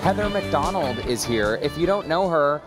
Heather McDonald is here. If you don't know her,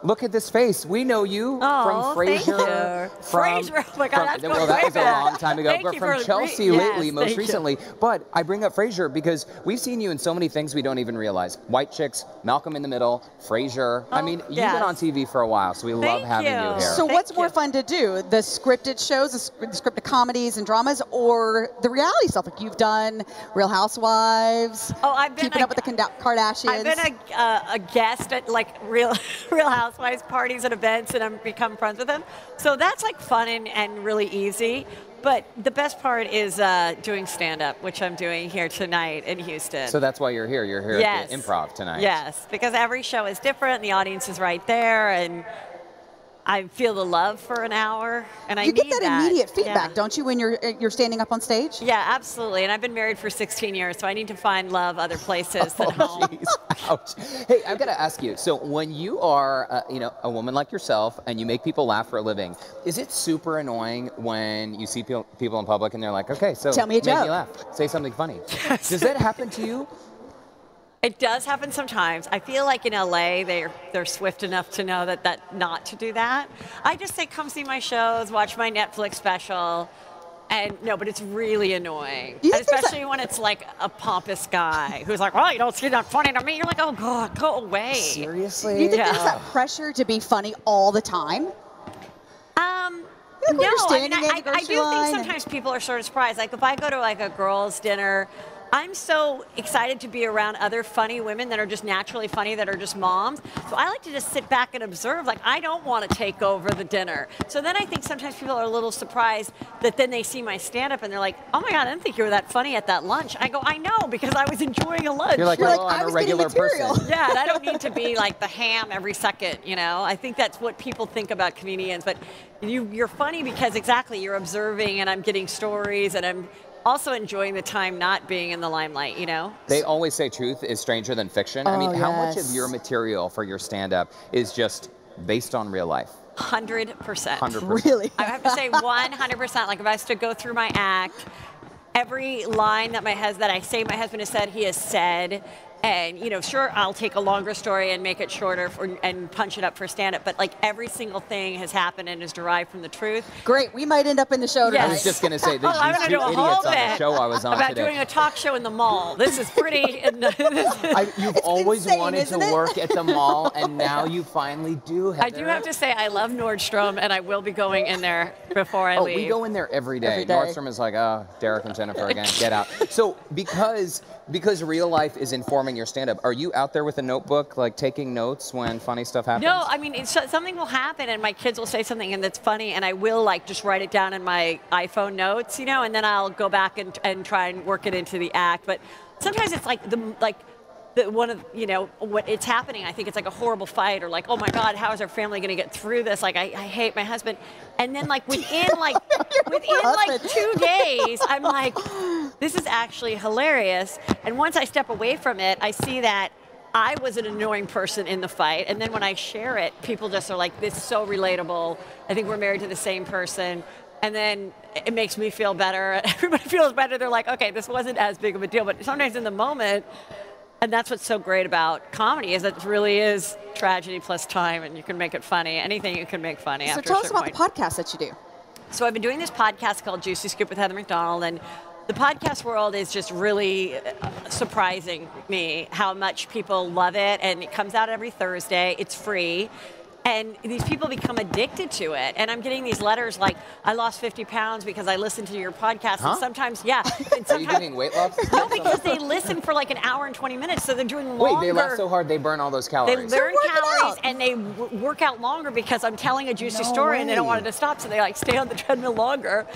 look at this face. We know you from Frasier. Frasier, oh my God, that's going well, that way was a back. long time ago. But from Chelsea lately, most recently. But I bring up Frasier because we've seen you in so many things we don't even realize. White Chicks, Malcolm in the Middle, Frasier. I mean, you've been on TV for a while, so we love having you here. So what's more fun to do? The scripted shows, the scripted comedies and dramas, or the reality stuff? Like you've done Real Housewives, I've been Keeping Up with the Kardashians. I've been a guest at like Real Housewives parties and events, and I've become friends with them. So that's like fun and really easy. But the best part is doing stand-up, which I'm doing here tonight in Houston. So that's why you're here. You're here at the Improv tonight. Yes, because every show is different, and the audience is right there, and I feel the love for an hour, and I need that. You get that immediate feedback, don't you, when you're standing up on stage? Yeah, absolutely. And I've been married for 16 years, so I need to find love other places than home. Geez. Ouch. Hey, I've got to ask you. So when you are, a woman like yourself, and you make people laugh for a living, is it super annoying when you see people in public and they're like, "Okay, so tell me a joke. Make me laugh. Say something funny." Yes. Does that happen to you? It does happen sometimes. I feel like in LA, they're swift enough to know that not to do that. I just say, come see my shows, watch my Netflix special. And no, but it's really annoying. And especially when it's like a pompous guy who's like, "Oh, you don't see that funny to me." You're like, "Oh God, go away." Seriously? Do you think there's that pressure to be funny all the time? No, I do think sometimes people are sort of surprised. Like if I go to like a girls' dinner, I'm so excited to be around other funny women that are just naturally funny, that are just moms. So I like to just sit back and observe. Like, I don't want to take over the dinner. So then I think sometimes people are a little surprised that then they see my stand-up and they're like, "Oh my God, I didn't think you were that funny at that lunch." I go, "I know, because I was enjoying a lunch." You're like, "Oh, I'm a regular person." Yeah, and I don't need to be like the ham every second, I think that's what people think about comedians. But you're funny because exactly, you're observing, and I'm getting stories, and I'm also enjoying the time not being in the limelight, They always say truth is stranger than fiction. I mean, how much of your material for your stand-up is just based on real life? 100%. 100%. Really? I have to say 100%. Like if I was to go through my act, every line that I say my husband has said, he has said. And, sure, I'll take a longer story and make it shorter and punch it up for stand-up. But, like, every single thing has happened and is derived from the truth. Great. We might end up in the show tonight. I was just going to say, there's I'm these going two to do a idiots whole on the show I was on about today. doing a talk show in the mall. This is pretty... You've always wanted to work at the mall, and now you finally do, Heather. I do have to say, I love Nordstrom, and I will be going in there before I leave. We go in there every day. Nordstrom is like, "Oh, Derek and Jennifer again, get out." So because real life is informing your stand-up, are you out there with a notebook, like taking notes when funny stuff happens? No, I mean, something will happen, and my kids will say something, and that's funny, and I will like just write it down in my iPhone notes, and then I'll go back and try and work it into the act. But sometimes it's like one of what it's happening. I think it's like a horrible fight, or like, "Oh my God, how is our family going to get through this? Like, I hate my husband." And then like within 2 days, I'm like, "This is actually hilarious." And once I step away from it, I see that I was an annoying person in the fight. And then when I share it, people just are like, "This is so relatable. I think we're married to the same person." And then it makes me feel better. Everybody feels better. They're like, "Okay, this wasn't as big of a deal." But sometimes in the moment, and that's what's so great about comedy, is that it really is tragedy plus time, and you can make it funny. Anything you can make funny after a certain point. So tell us about the podcast that you do. So I've been doing this podcast called Juicy Scoop with Heather McDonald, and the podcast world is just really surprising me how much people love it, and it comes out every Thursday. It's free. And these people become addicted to it. And I'm getting these letters like, "I lost 50 pounds because I listened to your podcast." Huh? And sometimes, And sometimes, are you getting weight loss? No, because they listen for like an hour and 20 minutes, so they're doing longer. Wait, they laugh so hard they burn all those calories. They burn calories, and they work out longer because I'm telling a juicy story, and they don't want it to stop, so they like stay on the treadmill longer.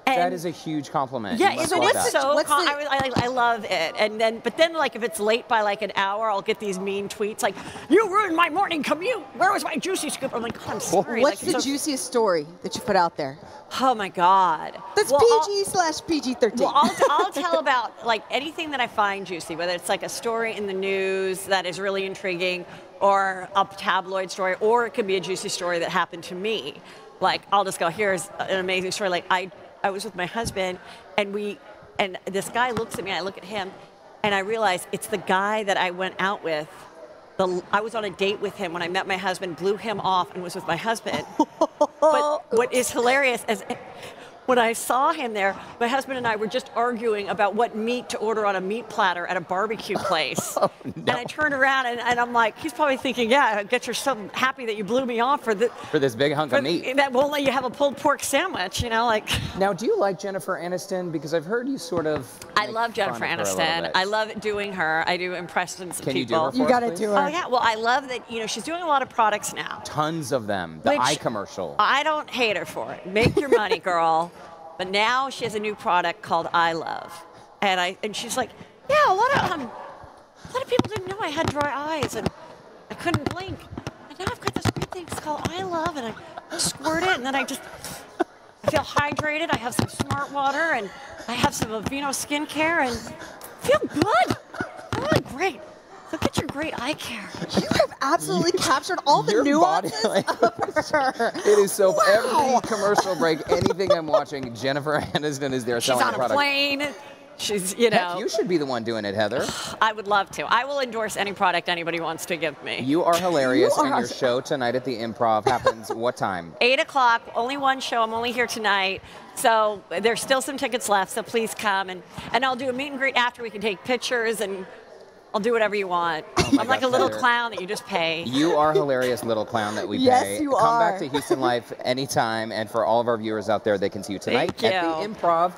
That is a huge compliment. Yeah, I love it. But then, like, if it's late by like an hour, I'll get these mean tweets like, "You ruined my morning commute. Where was my juicy scoop?" I'm like, "God, I'm sorry." What's the juiciest story that you put out there? Oh my God. That's PG/PG-13. Well, I'll tell about like anything that I find juicy, whether it's like a story in the news that is really intriguing, or a tabloid story, or it could be a juicy story that happened to me. Like, I'll just go, "Here's an amazing story." Like I was with my husband, and this guy looks at me, I look at him, and I realized it's the guy that I went out with. I was on a date with him when I met my husband, blew him off, and was with my husband. But what is hilarious is when I saw him there, my husband and I were just arguing about what meat to order on a meat platter at a barbecue place. Oh, no. And I turned around and I'm like, he's probably thinking, yeah, get yourself happy that you blew me off for this big hunk of meat. That won't let you have a pulled pork sandwich, you know, like. Now, do you like Jennifer Aniston? Because I've heard you sort of. I love Jennifer Aniston. I love doing her. I do impressions of people. Can you do her for You us, got to please? do her. Oh yeah. Well, I love that. You know, she's doing a lot of products now. Tons of them. The eye commercial. I don't hate her for it. Make your money, girl. But now she has a new product called I Love, and she's like, yeah, a lot of people didn't know I had dry eyes and I couldn't blink, and now I've got this great thing it's called I Love, and I squirt it, and then I feel hydrated. I have some smart water, and I have some Aveeno skincare, and feel good. I look great. Look at your great eye care. You have absolutely captured all the nuances of her. It is so. Wow. Every commercial break, anything I'm watching, Jennifer Aniston is there selling the product. She's on a plane. She's, you know. Heck, you should be the one doing it, Heather. I would love to. I will endorse any product anybody wants to give me. You are hilarious, and your show tonight at the Improv happens what time? 8 o'clock, only one show. I'm only here tonight. So there's still some tickets left, so please come. And I'll do a meet and greet after. We can take pictures, and I'll do whatever you want. I'm like a little clown that you just pay. You are hilarious little clown that we pay. Yes, you are. Come back to Houston Life anytime, and for all of our viewers out there, they can see you tonight at the Improv.